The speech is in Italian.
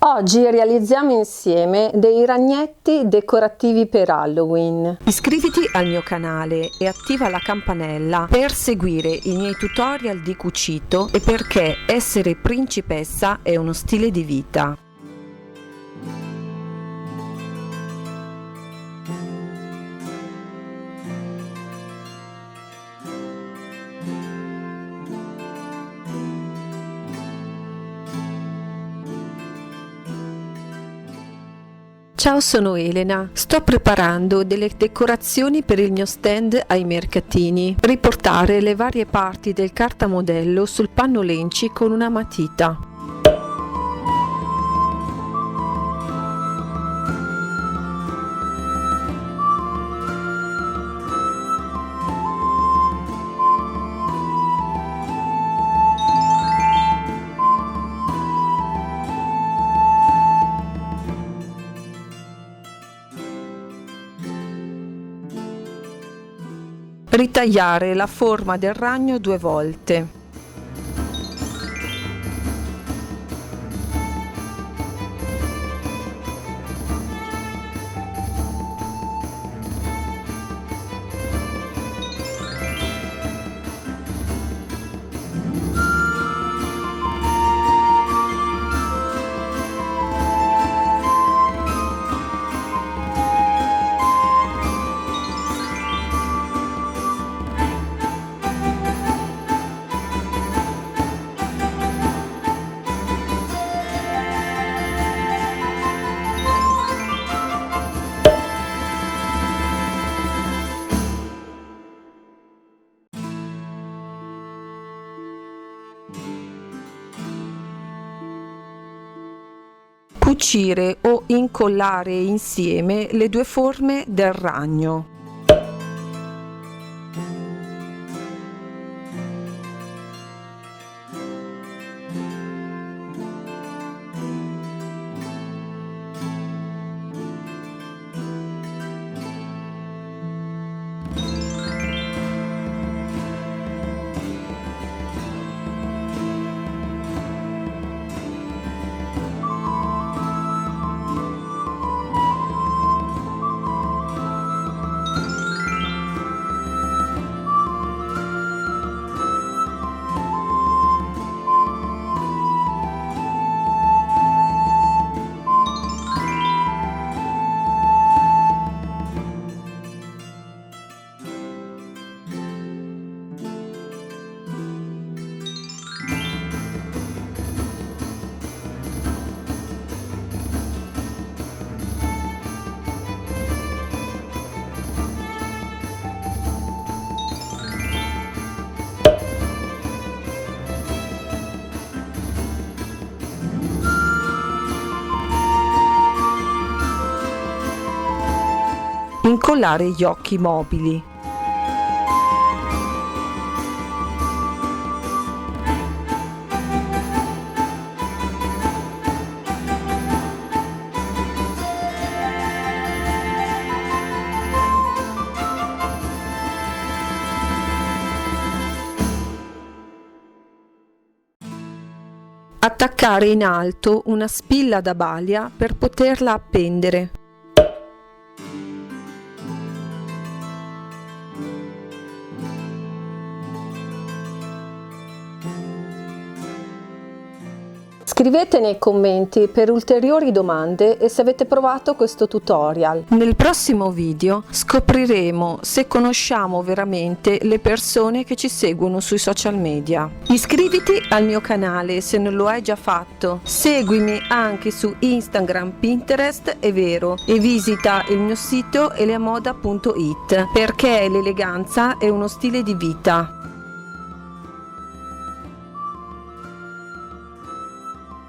Oggi realizziamo insieme dei ragnetti decorativi per Halloween. Iscriviti al mio canale e attiva la campanella per seguire i miei tutorial di cucito e perché essere principessa è uno stile di vita. Ciao, sono Elena. Sto preparando delle decorazioni per il mio stand ai mercatini. Riportare le varie parti del cartamodello sul panno lenci con una matita. Ritagliare la forma del ragno 2 volte. Cucire o incollare insieme le 2 forme del ragno. Incollare gli occhi mobili. Attaccare in alto una spilla da balia per poterla appendere. Scrivete nei commenti per ulteriori domande e se avete provato questo tutorial. Nel prossimo video scopriremo se conosciamo veramente le persone che ci seguono sui social media. Iscriviti al mio canale se non lo hai già fatto, seguimi anche su Instagram, Pinterest e Vero e visita il mio sito eleamoda.it perché l'eleganza è uno stile di vita.